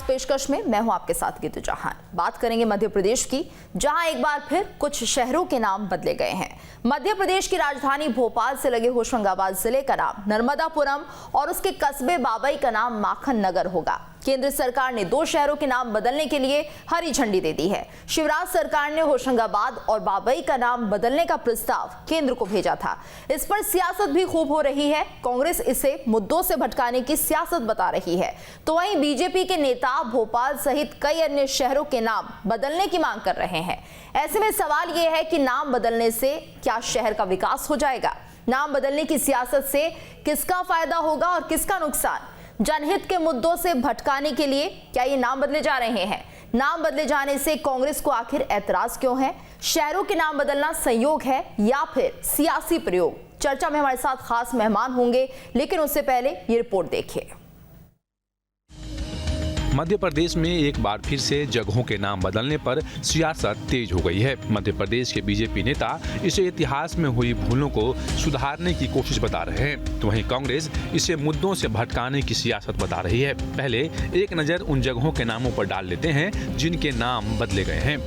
पेशकश में मैं हूं आपके साथ गीतू जहान। बात करेंगे मध्य प्रदेश की, जहां एक बार फिर कुछ शहरों के नाम बदले गए हैं। मध्य प्रदेश की राजधानी भोपाल से लगे होशंगाबाद जिले का नाम नर्मदापुरम और उसके कस्बे बाबई का नाम माखन नगर होगा। केंद्र सरकार ने 2 शहरों के नाम बदलने के लिए हरी झंडी दे दी है। शिवराज सरकार ने होशंगाबाद और बाबई का नाम बदलने का प्रस्ताव केंद्र को भेजा था। इस पर सियासत भी खूब हो रही है। कांग्रेस इसे मुद्दों से भटकाने की सियासत बता रही है, तो वहीं बीजेपी के नेता भोपाल सहित कई अन्य शहरों के नाम बदलने की मांग कर रहे हैं। ऐसे में सवाल यह है कि नाम बदलने से क्या शहर का विकास हो जाएगा? नाम बदलने की सियासत से किसका फायदा होगा और किसका नुकसान? जनहित के मुद्दों से भटकाने के लिए क्या ये नाम बदले जा रहे हैं? नाम बदले जाने से कांग्रेस को आखिर ऐतराज क्यों है? शहरों के नाम बदलना संयोग है या फिर सियासी प्रयोग? चर्चा में हमारे साथ खास मेहमान होंगे, लेकिन उससे पहले ये रिपोर्ट देखिए। मध्य प्रदेश में एक बार फिर से जगहों के नाम बदलने पर सियासत तेज हो गई है। मध्य प्रदेश के बीजेपी नेता इसे इतिहास में हुई भूलों को सुधारने की कोशिश बता रहे हैं, तो वहीं कांग्रेस इसे मुद्दों से भटकाने की सियासत बता रही है। पहले एक नजर उन जगहों के नामों पर डाल लेते हैं जिनके नाम बदले गए हैं।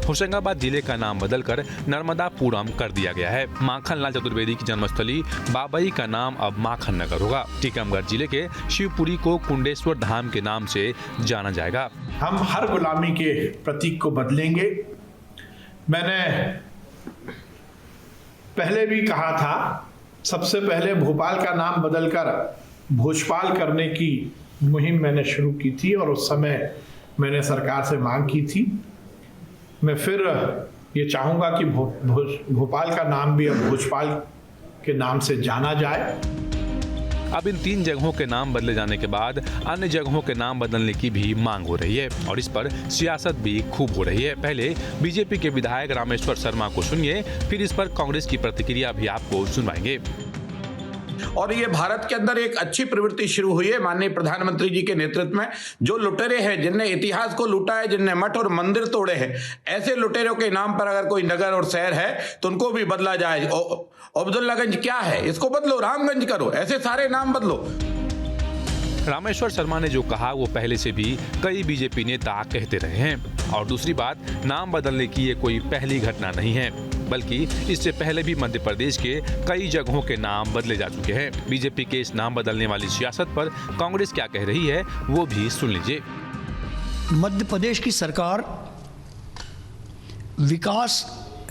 होशंगाबाद जिले का नाम बदलकर नर्मदापुरम कर दिया गया है। माखनलाल चतुर्वेदी की जन्मस्थली बाबई का नाम अब माखन नगर होगा। टीकमगढ़ जिले के शिवपुरी को कुंडेश्वर धाम के नाम से जाना जाएगा। हम हर गुलामी के प्रतीक को बदलेंगे। मैंने पहले भी कहा था, सबसे पहले भोपाल का नाम बदलकर भोजपाल करने की मुहिम मैंने शुरू की थी और उस समय मैंने सरकार से मांग की थी। मैं फिर ये चाहूँगा कि भोपाल का नाम भी अब भोजपाल के नाम से जाना जाए। अब इन 3 जगहों के नाम बदले जाने के बाद अन्य जगहों के नाम बदलने की भी मांग हो रही है और इस पर सियासत भी खूब हो रही है। पहले बीजेपी के विधायक रामेश्वर शर्मा को सुनिए, फिर इस पर कांग्रेस की प्रतिक्रिया भी आपको सुनवाएंगे। और ये भारत के अंदर एक अच्छी प्रवृत्ति शुरू हुई है माननीय प्रधानमंत्री जी के नेतृत्व में। जो लुटेरे हैं, जिनने इतिहास को लूटा है, जिनने मठ और मंदिर तोड़े हैं, ऐसे लुटेरों के नाम पर अगर कोई नगर और शहर है तो उनको भी बदला जाए। अब्दुल्लागंज क्या है, इसको बदलो, रामगंज करो, ऐसे सारे नाम बदलो। रामेश्वर शर्मा ने जो कहा वो पहले से भी कई बीजेपी नेता कहते रहे हैं। और दूसरी बात, नाम बदलने की ये कोई पहली घटना नहीं है, बल्कि इससे पहले भी मध्य प्रदेश के कई जगहों के नाम बदले जा चुके हैं। बीजेपी के इस नाम बदलने वाली सियासत पर कांग्रेस क्या कह रही है वो भी सुन लीजिए। मध्य प्रदेश की सरकार विकास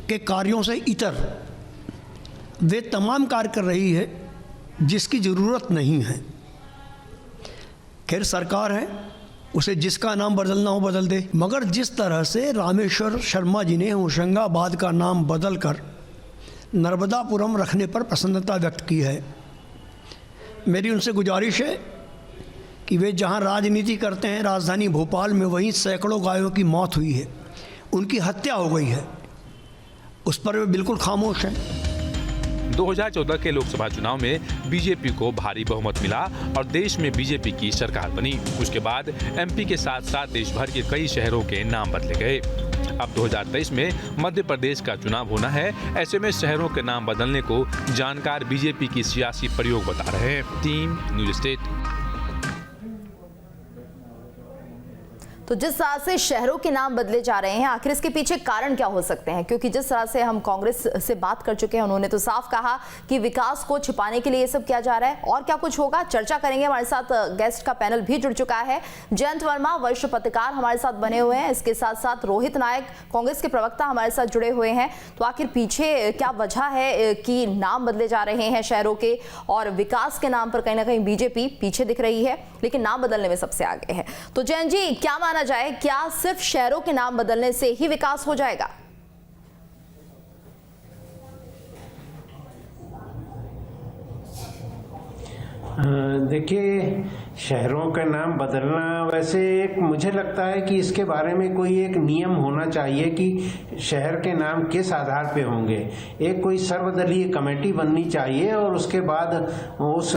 के कार्यों से इतर वे तमाम कार्य कर रही है जिसकी जरूरत नहीं है। खैर, सरकार है, उसे जिसका नाम बदलना हो बदल दे, मगर जिस तरह से रामेश्वर शर्मा जी ने होशंगाबाद का नाम बदलकर नर्मदापुरम रखने पर प्रसन्नता व्यक्त की है, मेरी उनसे गुजारिश है कि वे जहां राजनीति करते हैं राजधानी भोपाल में, वहीं सैकड़ों गायों की मौत हुई है, उनकी हत्या हो गई है, उस पर वे बिल्कुल खामोश हैं। 2014 के लोकसभा चुनाव में बीजेपी को भारी बहुमत मिला और देश में बीजेपी की सरकार बनी। उसके बाद एमपी के साथ साथ देश भर के कई शहरों के नाम बदले गए। अब 2023 में मध्य प्रदेश का चुनाव होना है। ऐसे में शहरों के नाम बदलने को जानकार बीजेपी की सियासी प्रयोग बता रहे हैं। Team news state. तो जिस तरह से शहरों के नाम बदले जा रहे हैं, आखिर इसके पीछे कारण क्या हो सकते हैं? क्योंकि जिस तरह से हम कांग्रेस से बात कर चुके हैं, उन्होंने तो साफ कहा कि विकास को छिपाने के लिए ये सब किया जा रहा है। और क्या कुछ होगा, चर्चा करेंगे। हमारे साथ गेस्ट का पैनल भी जुड़ चुका है। जयंत वर्मा वरिष्ठ पत्रकार हमारे साथ बने हुए हैं, इसके साथ साथ रोहित नायक कांग्रेस के प्रवक्ता हमारे साथ जुड़े हुए हैं। तो आखिर पीछे क्या वजह है कि नाम बदले जा रहे हैं शहरों के, और विकास के नाम पर कहीं ना कहीं बीजेपी पीछे दिख रही है, लेकिन नाम बदलने में सबसे आगे है। तो जयंत जी, क्या माना जाए, क्या सिर्फ शहरों के नाम बदलने से ही विकास हो जाएगा? देखिए, शहरों का नाम बदलना वैसे एक मुझे लगता है कि इसके बारे में कोई एक नियम होना चाहिए कि शहर के नाम किस आधार पे होंगे। एक कोई सर्वदलीय कमेटी बननी चाहिए और उसके बाद उस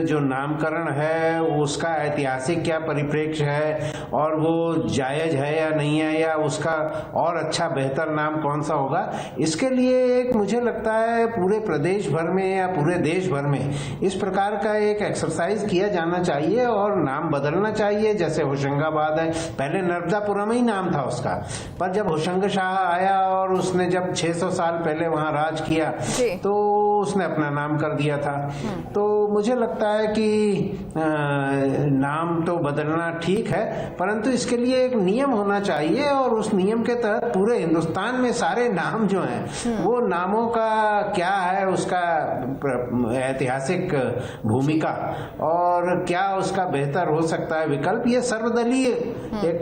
जो नामकरण है उसका ऐतिहासिक क्या परिप्रेक्ष्य है और वो जायज है या नहीं है, या उसका और अच्छा बेहतर नाम कौन सा होगा। इसके लिए एक मुझे लगता है पूरे प्रदेश भर में या पूरे देश भर में इस प्रकार का एक एक्सरसाइज किया जाना चाहिए और नाम बदलना चाहिए। जैसे होशंगाबाद है, पहले नर्मदापुरम ही नाम था उसका, पर जब होशंगशाह आया और उसने जब 600 साल पहले वहां राज किया तो उसने अपना नाम कर दिया था। तो मुझे लगता है कि नाम तो बदलना ठीक है, परंतु इसके लिए एक नियम होना चाहिए और उस नियम के तहत पूरे हिंदुस्तान में सारे नाम जो हैं वो नामों का क्या है, उसका ऐतिहासिक भूमिका और क्या उसका बेहतर हो सकता है विकल्प, ये सर्वदलीय एक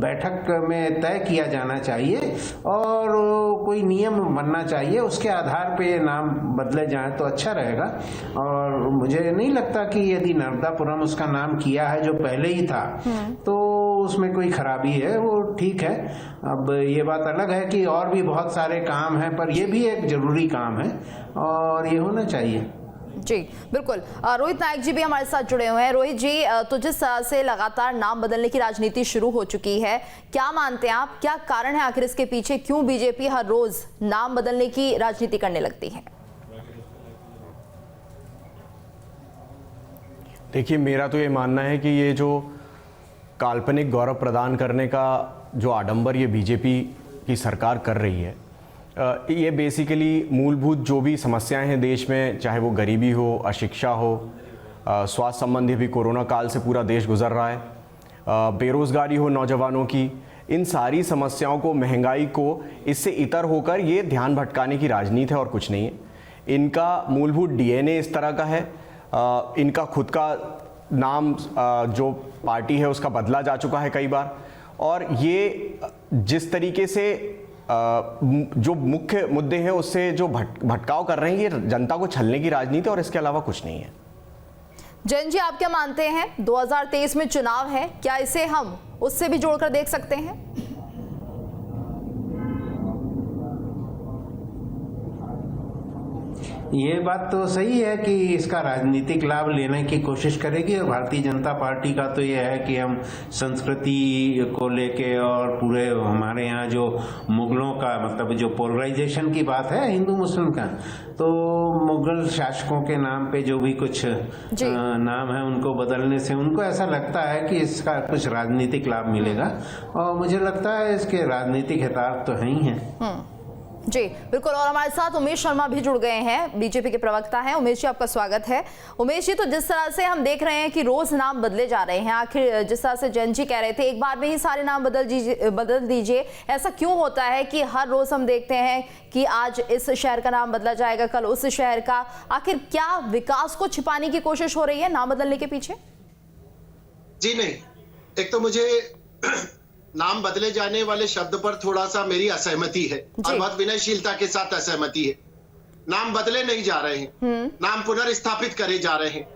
बैठक में तय किया जाना चाहिए और कोई नियम बनना चाहिए, उसके आधार पे ये नाम बदले जाए तो अच्छा रहेगा। और मुझे नहीं लगता कि यदि नर्मदापुरम उसका नाम किया है जो पहले ही था तो उसमें कोई खराबी है, वो ठीक है। अब ये बात अलग है कि और भी बहुत सारे काम हैं, पर ये भी एक जरूरी काम है और ये होना चाहिए। जी बिल्कुल। रोहित नायक जी भी हमारे साथ जुड़े हुए हैं। रोहित जी, तो जिस तरह से लगातार नाम बदलने की राजनीति शुरू हो चुकी है, क्या मानते हैं आप, क्या कारण है आखिर इसके पीछे, क्यों बीजेपी हर रोज नाम बदलने की राजनीति करने लगती है? देखिए, मेरा तो ये मानना है कि ये जो काल्पनिक गौरव प्रदान करने का जो आडंबर ये बीजेपी की सरकार कर रही है, ये बेसिकली मूलभूत जो भी समस्याएं हैं देश में, चाहे वो गरीबी हो, अशिक्षा हो, स्वास्थ्य संबंधी भी कोरोना काल से पूरा देश गुजर रहा है, बेरोजगारी हो नौजवानों की, इन सारी समस्याओं को, महंगाई को, इससे इतर होकर ये ध्यान भटकाने की राजनीति है और कुछ नहीं है। इनका मूलभूत डीएनए इस तरह का है। इनका खुद का नाम जो पार्टी है उसका बदला जा चुका है कई बार, और ये जिस तरीके से जो मुख्य मुद्दे हैं उससे जो भटकाव कर रहे हैं, ये जनता को छलने की राजनीति और इसके अलावा कुछ नहीं है। जैन जी, आप क्या मानते हैं, 2023 में चुनाव है, क्या इसे हम उससे भी जोड़कर देख सकते हैं? ये बात तो सही है कि इसका राजनीतिक लाभ लेने की कोशिश करेगी और भारतीय जनता पार्टी का तो ये है कि हम संस्कृति को लेके और पूरे हमारे यहाँ जो मुगलों का मतलब जो पोलराइजेशन की बात है हिंदू मुस्लिम का, तो मुगल शासकों के नाम पे जो भी कुछ नाम है उनको बदलने से उनको ऐसा लगता है कि इसका कुछ राजनीतिक लाभ मिलेगा और मुझे लगता है इसके राजनीतिक हितार्थ तो है ही हैं। जी बिल्कुल। और हमारे साथ उमेश शर्मा भी जुड़ गए हैं, बीजेपी के प्रवक्ता हैं। उमेश जी, आपका स्वागत है। उमेश जी, तो जिस तरह से हम देख रहे हैं कि रोज नाम बदले जा रहे हैं, आखिर जिस तरह से जैन जी कह रहे थे एक बार में ही सारे नाम बदल दीजिए, ऐसा क्यों होता है कि हर रोज हम देखते हैं कि आज इस शहर का नाम बदला जाएगा, कल उस शहर का? आखिर क्या विकास को छिपाने की कोशिश हो रही है नाम बदलने के पीछे? जी नहीं, एक तो मुझे नाम बदले जाने वाले शब्द पर थोड़ा सा मेरी असहमति है और बहुत विनयशीलता के साथ असहमति है। नाम बदले नहीं जा रहे हैं, नाम पुनर्स्थापित करे जा रहे हैं।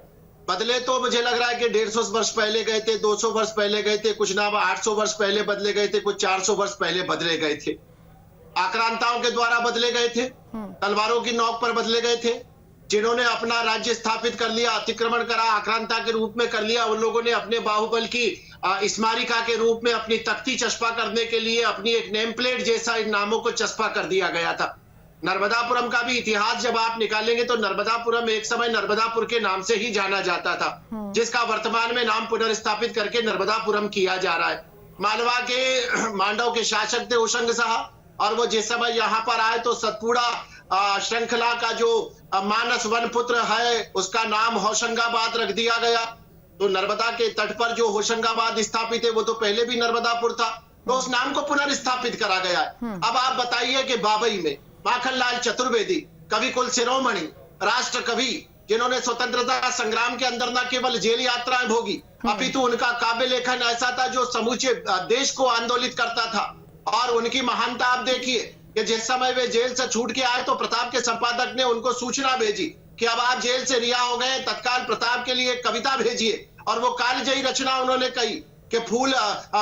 बदले तो मुझे लग रहा है कि 150 वर्ष पहले गए थे, 200 वर्ष पहले गए थे, कुछ नाम 800 वर्ष पहले बदले गए थे, कुछ 400 वर्ष पहले बदले गए थे। आक्रांताओं के द्वारा बदले गए थे, तलवारों की नोक पर बदले गए थे। जिन्होंने अपना राज्य स्थापित कर लिया, अतिक्रमण करा, आक्रांता के रूप में कर लिया, उन लोगों ने अपने बाहुबल की स्मारिका के रूप में अपनी तख्ती चस्पा करने के लिए अपनी एक नेम प्लेट जैसा इन नामों को चस्पा कर दिया गया था। नर्मदापुरम का भी इतिहास जब आप निकालेंगे तो नर्मदापुरम एक समय नर्मदापुर के नाम से ही जाना जाता था, जिसका वर्तमान में नाम पुनर्स्थापित करके नर्मदापुरम किया जा रहा है। मालवा के मांडव के शासक थे होशंग शाह, और वो जिस समय यहाँ पर आए तो सतपुड़ा श्रृंखला का जो मानस वन पुत्र है उसका नाम होशंगाबाद रख दिया गया। तो नर्मदा के तट पर जो होशंगाबाद स्थापित है वो तो पहले भी नर्मदापुर था, तो उस नाम को पुनर्स्थापित करा गया है। अब आप बताइए कि बाबई में माखनलाल चतुर्वेदी, कवि कुल शिरोमणि, राष्ट्र कवि, जिन्होंने स्वतंत्रता संग्राम के अंदर न केवल जेल यात्राएं भोगी अपितु उनका काव्य लेखन ऐसा था जो समूचे देश को आंदोलित करता था। और उनकी महानता आप देखिए कि जिस समय वे जेल से छूट के आए तो प्रताप के संपादक ने उनको सूचना भेजी कि अब आप जेल से रिहा हो गए, तत्काल प्रताप के लिए कविता भेजिए। और वो कालजयी रचना उन्होंने कही कि फूल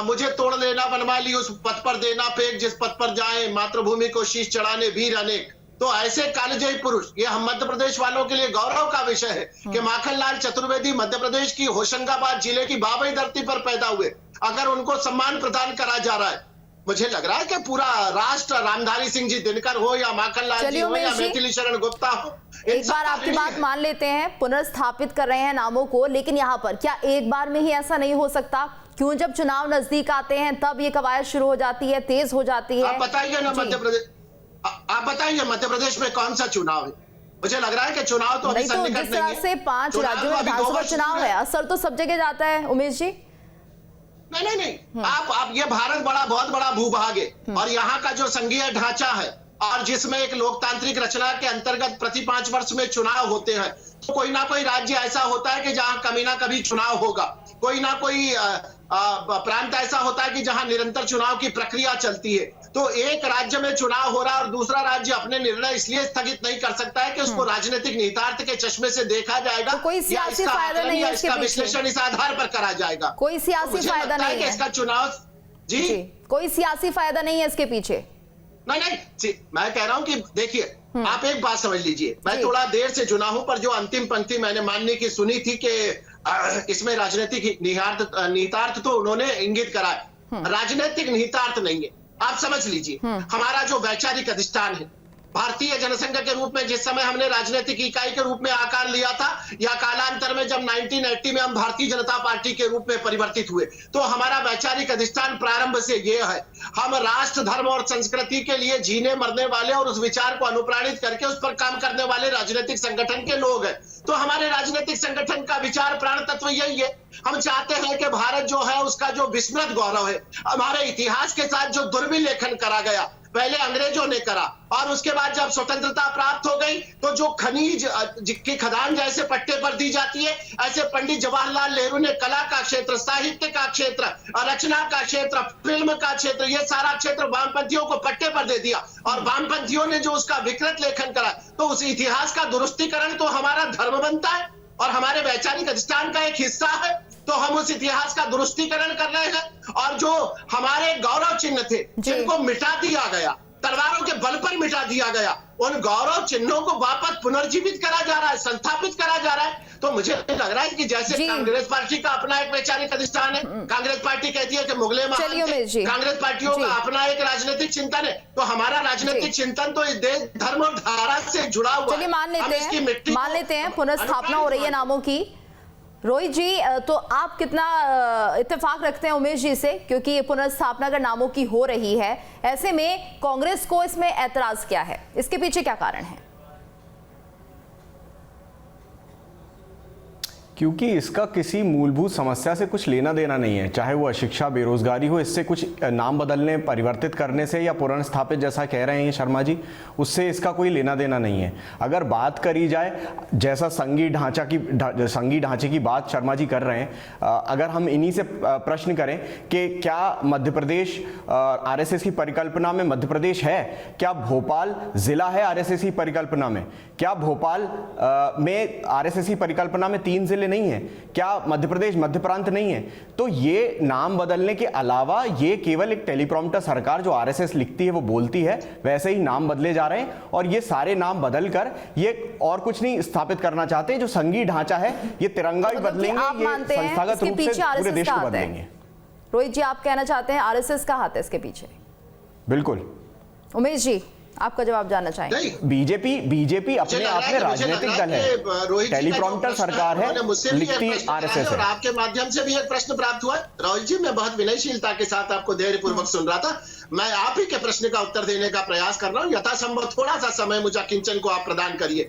मुझे तोड़ लेना, बनवा ली उस पथ पर देना फेंक, जिस पथ पर जाए मातृभूमि को शीश चढ़ाने वीर अनेक। तो ऐसे कालजयी पुरुष, ये हम मध्य प्रदेश वालों के लिए गौरव का विषय है कि माखनलाल चतुर्वेदी मध्य प्रदेश की होशंगाबाद जिले की बाबई धरती पर पैदा हुए। अगर उनको सम्मान प्रदान करा जा रहा है, मुझे लग रहा है कि पूरा राष्ट्र रामधारी सिंह जी दिनकर हो या माखनलाल जी चलिए हो या उमेश जी, मैथिली शरण गुप्ता हो, एक बार आपकी बात मान लेते हैं, पुनर्स्थापित कर रहे हैं नामों को, लेकिन यहाँ पर क्या एक बार में ही ऐसा नहीं हो सकता? क्यों जब चुनाव नजदीक आते हैं तब ये कवायद शुरू हो जाती है, तेज हो जाती है? आप बताइए ना मध्य प्रदेश, आप बताइए मध्य प्रदेश में कौन सा चुनाव है? मुझे लग रहा है कि चुनाव तो अभी नहीं, तो सन्निकट जिस नहीं तरह है। से 5 राज्यों में विधानसभा चुनाव है, असर तो सब जगह जाता है उमेश जी। नहीं, आप ये भारत बहुत बड़ा भूभाग है और यहाँ का जो संघीय ढांचा है और जिसमें एक लोकतांत्रिक रचना के अंतर्गत प्रति 5 वर्ष में चुनाव होते हैं, तो कोई ना कोई राज्य ऐसा होता है कि जहां कभी ना कभी चुनाव होगा, कोई ना कोई प्रांत ऐसा होता है कि जहां निरंतर चुनाव की प्रक्रिया चलती है। तो एक राज्य में चुनाव हो रहा है और दूसरा राज्य अपने निर्णय इसलिए स्थगित नहीं कर सकता है कि उसको राजनीतिक निहितार्थ के चश्मे से देखा जाएगा, तो कोई सियासी फायदा नहीं है इसके पीछे, विश्लेषण इस आधार पर करा जाएगा। कोई सियासी फायदा नहीं है इसका चुनाव जी, कोई सियासी फायदा नहीं है इसके पीछे। नहीं, मैं कह रहा हूं कि देखिए, आप एक बात समझ लीजिए, मैं थोड़ा देर से जुड़ा हूं, पर जो अंतिम पंक्ति मैंने मानने की सुनी थी कि इसमें राजनीतिक निहितार्थ तो उन्होंने इंगित करा है, राजनीतिक निहितार्थ नहीं है। आप समझ लीजिए, हमारा जो वैचारिक अधिष्ठान है, भारतीय जनसंघ के रूप में जिस समय हमने राजनीतिक इकाई के रूप में आकार लिया था, या कालांतर में जब 1980 में हम भारतीय जनता पार्टी के रूप में परिवर्तित हुए, तो हमारा वैचारिक अधिष्ठान प्रारंभ से ये है, हम राष्ट्र, धर्म और संस्कृति के लिए जीने मरने वाले और उस विचार को अनुप्राणित करके उस पर काम करने वाले राजनीतिक संगठन के लोग हैं। तो हमारे राजनीतिक संगठन का विचार प्राण तत्व यही है। हम चाहते हैं कि भारत जो है उसका जो विस्मृत गौरव है, हमारे इतिहास के साथ जो दुर्विलेखन करा गया, पहले अंग्रेजों ने करा और उसके बाद जब स्वतंत्रता प्राप्त हो गई तो जो खनिज की खदान जैसे पट्टे पर दी जाती है, ऐसे पंडित जवाहरलाल नेहरू ने कला का क्षेत्र, साहित्य का क्षेत्र, रचना का क्षेत्र, फिल्म का क्षेत्र, ये सारा क्षेत्र वामपंथियों को पट्टे पर दे दिया और वामपंथियों ने जो उसका विकृत लेखन करा, तो उस इतिहास का दुरुस्तीकरण तो हमारा धर्म बनता है और हमारे वैचारिक अधिष्ठान का एक हिस्सा है। तो हम उस इतिहास का दुरुस्तीकरण कर रहे हैं और जो हमारे गौरव चिन्ह थे जिनको मिटा दिया गया, तलवारों के बल पर मिटा दिया गया, उन गौरव चिन्हों को वापस पुनर्जीवित करा जा रहा है, संस्थापित करा जा रहा है। तो मुझे लग रहा है कि जैसे कांग्रेस पार्टी का अपना एक वैचारिक अधिष्ठान है, कांग्रेस पार्टी कहती है कि मुगले महान थे, कांग्रेस पार्टियों का अपना एक राजनीतिक चिंतन है, तो हमारा राजनीतिक चिंतन तो इस देश, धर्म और धारा से जुड़ा हुआ है। चलिए मान लेते हैं पुनर्स्थापना हो रही है नामों की। रोहित जी, तो आप कितना इत्तेफाक रखते हैं उमेश जी से, क्योंकि ये पुनर्स्थापना अगर नामों की हो रही है, ऐसे में कांग्रेस को इसमें ऐतराज क्या है, इसके पीछे क्या कारण है? क्योंकि इसका किसी मूलभूत समस्या से कुछ लेना देना नहीं है, चाहे वो अशिक्षा, बेरोजगारी हो, इससे कुछ नाम बदलने, परिवर्तित करने से या पुनर्स्थापित जैसा कह रहे हैं शर्मा जी, उससे इसका कोई लेना देना नहीं है। अगर बात करी जाए, जैसा संघीय ढांचे की बात शर्मा जी कर रहे हैं, अगर हम इन्हीं से प्रश्न करें कि क्या मध्य प्रदेश आरएसएस की परिकल्पना में मध्य प्रदेश है, क्या भोपाल जिला है आरएसएस की परिकल्पना में, क्या भोपाल में आरएसएस की परिकल्पना में 3 जिले नहीं है, क्या मध्य प्रदेश मध्य प्रांत नहीं है? तो ये नाम बदलने के अलावा ये केवल एक टेलीप्रॉम्प्टर सरकार जो आरएसएस लिखती है वो बोलती है, वैसे ही नाम बदले जा रहे हैं और ये सारे नाम बदलकर ये और कुछ नहीं स्थापित करना चाहते। जो संघीय ढांचा है ये तिरंगा भी बदलेंगे, ये संस्थागत रूप से पूरे देश को बदलेंगे। रोहित जी, आप कहना चाहते हैं आरएसएस का हाथ है इसके पीछे? बिल्कुल। उमेश जी, आपका जवाब जानना चाहेंगे। बीजेपी अपने आप में राजनीतिक दल है, टेलीप्रॉम्प्टर सरकार है, लिखती आरएसएस है। आपके माध्यम से भी एक प्रश्न प्राप्त हुआ। रोहित जी, मैं बहुत विनयशीलता के साथ आपको धैर्यपूर्वक सुन रहा था। मैं आप ही के प्रश्न का उत्तर देने का प्रयास कर रहा हूँ। यथासंभव थोड़ा सा समय मुझे किंचन को आप प्रदान करिए।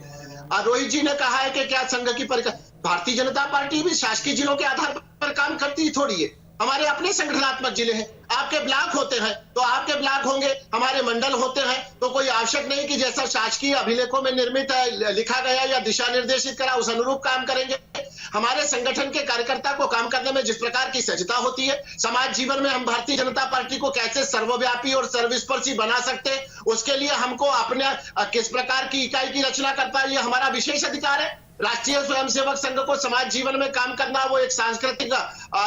रोहित जी ने कहा है कि क्या संघ की भारतीय जनता पार्टी भी शासकीय जिलों के आधार पर काम करती थोड़ी है। हमारे अपने संगठनात्मक जिले हैं, आपके ब्लॉक होते हैं तो आपके ब्लॉक होंगे, हमारे मंडल होते हैं, तो कोई आवश्यक नहीं कि जैसा शासकीय अभिलेखों में निर्मित है, लिखा गया या दिशा निर्देशित करा, उस अनुरूप काम करेंगे। हमारे संगठन के कार्यकर्ता को काम करने में जिस प्रकार की सहजता होती है, समाज जीवन में हम भारतीय जनता पार्टी को कैसे सर्वव्यापी और सर्वस्पर्शी बना सकते हैं, उसके लिए हमको अपने किस प्रकार की इकाई की रचना कर पाए, ये हमारा विशेष अधिकार है। राष्ट्रीय स्वयंसेवक संघ को समाज जीवन में काम करना, वो एक सांस्कृतिक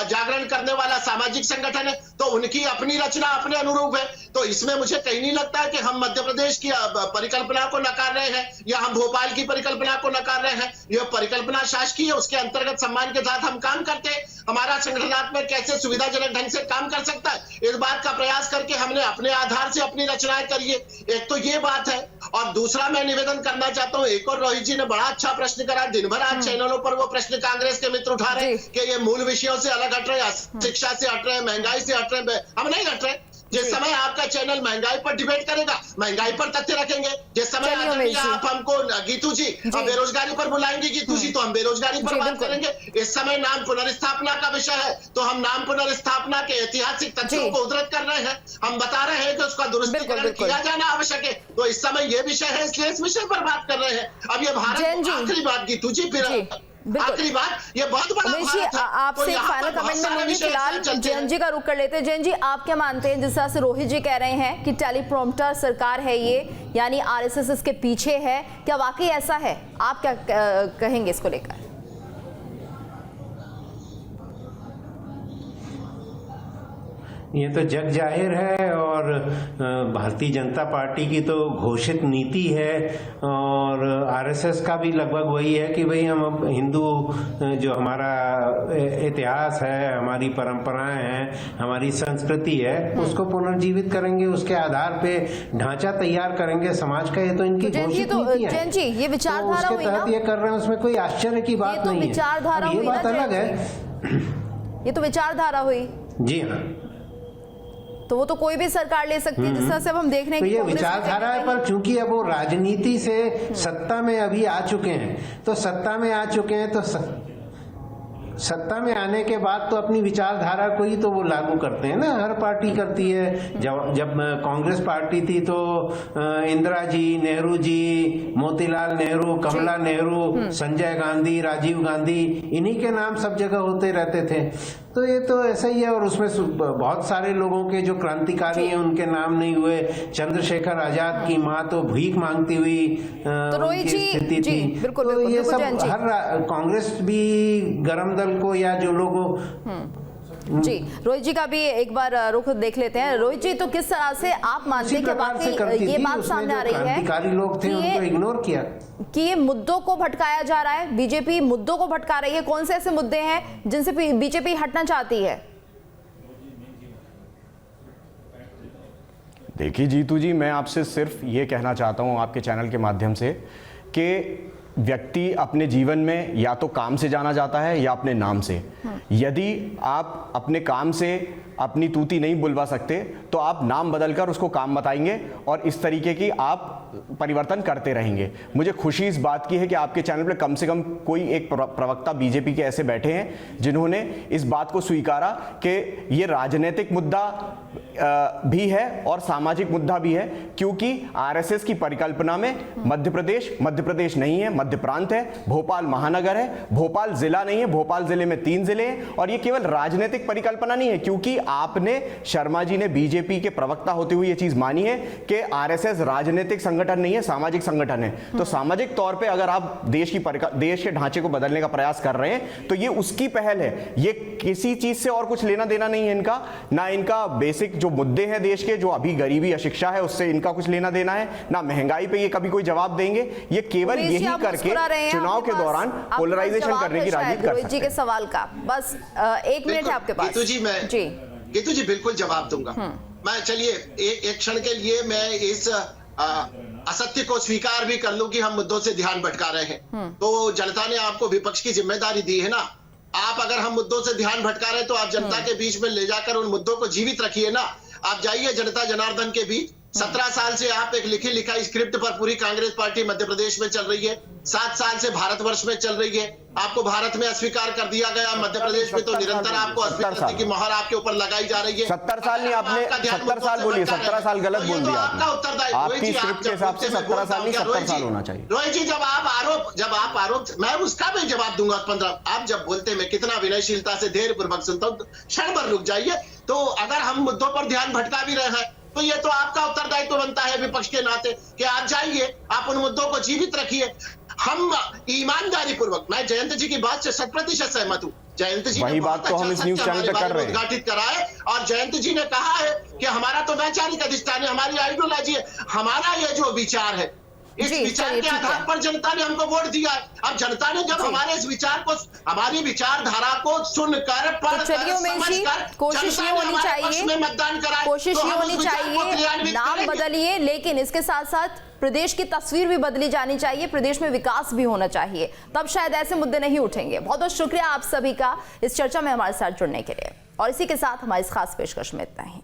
जागरण करने वाला सामाजिक संगठन है, तो उनकी अपनी रचना अपने अनुरूप है। तो इसमें मुझे कहीं नहीं लगता कि हम मध्य प्रदेश की परिकल्पना को नकार रहे हैं या हम भोपाल की परिकल्पना को नकार रहे हैं। यह परिकल्पना शासकीय है, उसके अंतर्गत सम्मान के साथ हम काम करते हैं। हमारा संगठनात्मक कैसे सुविधाजनक ढंग से काम कर सकता है, इस बात का प्रयास करके हमने अपने आधार से अपनी रचनाएं करी है। एक तो ये बात है, और दूसरा मैं निवेदन करना चाहता हूँ, एक और रोहित जी ने बड़ा अच्छा प्रश्न करा, दिन भर आज चैनलों पर वो प्रश्न कांग्रेस के मित्र उठा रहे हैं कि ये मूल विषयों से अलग हट रहे हैं, शिक्षा से हट रहे हैं, महंगाई से हट रहे हैं। हम नहीं हट रहे। जिस समय आपका चैनल महंगाई पर डिबेट करेगा, महंगाई पर तथ्य रखेंगे। जिस समय आप हमको गीतू जी बेरोजगारी पर बुलाएंगे, गीतू जी, तो हम बेरोजगारी पर बात करेंगे। इस समय नाम पुनर्स्थापना का विषय है, तो हम नाम पुनर्स्थापना के ऐतिहासिक तथ्यों को उद्धृत कर रहे हैं। हम बता रहे हैं कि उसका दुरुस्तीकरण किया जाना आवश्यक है। तो इस समय ये विषय है, इसलिए इस विषय पर बात कर रहे हैं। अब ये भारत, आखिरी बात गीतू जी, फिर आखिरी बात, ये बहुत बड़ा उमेश जी, आपसे एक फाइनल कमेंट में लूंगी। फिलहाल जयंत जी का रुख कर लेते हैं। जयंत जी, आप क्या मानते हैं, जिस तरह से रोहित जी कह रहे हैं कि टेलीप्रॉम्प्टर सरकार है ये, यानी आरएसएस इसके पीछे है, क्या वाकई ऐसा है? आप क्या कहेंगे इसको लेकर? ये तो जग जाहिर है, और भारतीय जनता पार्टी की तो घोषित नीति है, और आरएसएस का भी लगभग वही है कि भाई हम अब हिंदू जो हमारा इतिहास है, हमारी परंपराएं हैं, हमारी संस्कृति है, उसको पुनर्जीवित करेंगे, उसके आधार पे ढांचा तैयार करेंगे समाज का। ये तो इनकी घोषित नीति है। जयंत जी, ये विचारधारा हुई ना, ये कर रहे हैं, उसमें कोई आश्चर्य की बात नहीं है। विचारधारा ये बात अलग है, ये तो विचारधारा हुई। जी हाँ, तो वो तो कोई भी सरकार ले सकती है, जिस तरह से अब हम देख रहे हैं। तो ये विचारधारा है, पर चूंकि अब वो राजनीति से सत्ता में अभी आ चुके हैं, तो सत्ता में आ चुके हैं, तो सत्ता में आने के बाद तो अपनी विचारधारा को ही तो वो लागू करते हैं ना। हर पार्टी करती है। जब कांग्रेस पार्टी थी तो इंदिरा जी, नेहरू जी, मोतीलाल नेहरू, कमला नेहरू, संजय गांधी, राजीव गांधी, इन्हीं के नाम सब जगह होते रहते थे। तो ये तो ऐसा ही है, और उसमें बहुत सारे लोगों के जो क्रांतिकारी हैं उनके नाम नहीं हुए। चंद्रशेखर आजाद की माँ तो भीख मांगती हुई स्थिति थी। तो ये सब हर कांग्रेस भी गरम दल को या जो लोगों जी, रोहित जी का भी एक बार रुख देख लेते हैं। रोहित जी, तो किस तरह से आप मानते हैं कि बाकी ये बात सामने आ रही है, क्रांतिकारी लोग थे उनको इग्नोर किया, कि ये मुद्दों को भटकाया जा रहा है, बीजेपी मुद्दों को भटका रही है? कौन से ऐसे मुद्दे हैं जिनसे बीजेपी हटना चाहती है? देखिए जीतू जी, मैं आपसे सिर्फ ये कहना चाहता हूँ आपके चैनल के माध्यम से कि व्यक्ति अपने जीवन में या तो काम से जाना जाता है या अपने नाम से। यदि आप अपने काम से अपनी तूती नहीं बुलवा सकते तो आप नाम बदलकर उसको काम बताएंगे, और इस तरीके की आप परिवर्तन करते रहेंगे। मुझे खुशी इस बात की है कि आपके चैनल पर कम से कम कोई एक प्रवक्ता बीजेपी के ऐसे बैठे हैं जिन्होंने इस बात को स्वीकारा कि ये राजनीतिक मुद्दा भी है और सामाजिक मुद्दा भी है, क्योंकि आरएसएस की परिकल्पना में मध्य प्रदेश नहीं है, मध्य प्रांत है, भोपाल महानगर है, भोपाल जिला नहीं है, भोपाल जिले में 3 जिले हैं। और ये केवल राजनीतिक परिकल्पना नहीं है, क्योंकि आपने, शर्मा जी ने बीजेपी के प्रवक्ता होते हुए ये चीज मानी है कि आरएसएस राजनीतिक संगठन नहीं है, सामाजिक संगठन है। तो सामाजिक तौर पे अगर आप देश के ढांचे को बदलने का प्रयास कर रहे हैं तो ये उसकी पहल है। ये किसी चीज से और कुछ लेना देना नहीं है इनका, ना इनका बेसिक जो मुद्दे हैं देश के, जो अभी गरीबी, अशिक्षा है, उससे इनका कुछ लेना देना है, ना महंगाई पे ये कभी कोई जवाब देंगे। ये केवल यही करके चुनाव के दौरान पोलराइजेशन करने की राजनीति कर सकते हैं। के सवाल का बस 1 मिनट है आपके पास। गीतू जी बिल्कुल जवाब दूंगा मैं। चलिए एक क्षण के लिए मैं इस असत्य को स्वीकार भी कर लूं कि हम मुद्दों से ध्यान भटका रहे हैं। तो जनता ने आपको विपक्ष की जिम्मेदारी दी है ना। आप अगर हम मुद्दों से ध्यान भटका रहे हैं तो आप जनता के बीच में ले जाकर उन मुद्दों को जीवित रखिए ना। आप जाइए जनता जनार्दन के बीच। 17 साल से आप एक लिखी लिखाई स्क्रिप्ट पर पूरी कांग्रेस पार्टी मध्य प्रदेश में चल रही है। 7 साल से भारतवर्ष में चल रही है। आपको भारत में अस्वीकार कर दिया गया, मध्य प्रदेश में तो निरंतर आपको अस्वीकृति की मोहर आपके ऊपर लगाई जा रही है। 70 साल नहीं, आपने 70 साल बोलिए, 17 साल गलत बोल दिया आपने। आपकी स्क्रिप्ट के हिसाब से 17 साल नहीं 70 साल होना चाहिए। रोहित जी, जब आप आरोप मैं उसका भी जवाब दूंगा। 15 आप जब बोलते मैं कितना विनयशीलता से धैर्य पूर्वक सुनता हूँ, क्षण भर रुक जाइए। तो अगर हम मुद्दों पर ध्यान भटका भी रहे हैं तो ये तो आपका उत्तरदायित्व बनता है विपक्ष के नाते कि आप जाइए, आप उन मुद्दों को जीवित रखिए। हम ईमानदारी पूर्वक, मैं जयंत जी की बात से 100% सहमत हूँ। जयंत जी वही ने बात तो हम इस न्यूज़ चैनल पे कर रहे हैं, उद्घाटित करा है, और जयंत जी ने कहा है कि हमारा तो वैचारिक अधिष्ठान है, हमारी आइडियोलॉजी है, हमारा ये जो विचार है, इस जी, विचार चलिए, के ठीक आधार है। पर जनता ने हमको वोट दिया है। अब जनता ने जब हमारे इस विचार को, हमारी विचारधारा को सुनकर, तो पढ़कर, चलिए उमेश जी, समझकर कोशिश जनता ये ने होनी हमारे पक्ष चाहिए, में मतदान कराया, कोशिश तो ये हम उस होनी विचार को चाहिए, क्रियान्वित नाम करेंगे। बदलिए, लेकिन इसके साथ साथ प्रदेश की तस्वीर भी बदली जानी चाहिए, प्रदेश में विकास भी होना चाहिए, तब शायद ऐसे मुद्दे नहीं उठेंगे। बहुत बहुत शुक्रिया आप सभी का इस चर्चा में हमारे साथ जुड़ने के लिए, और इसी के साथ हमारी इस खास पेशकश में इतना ही।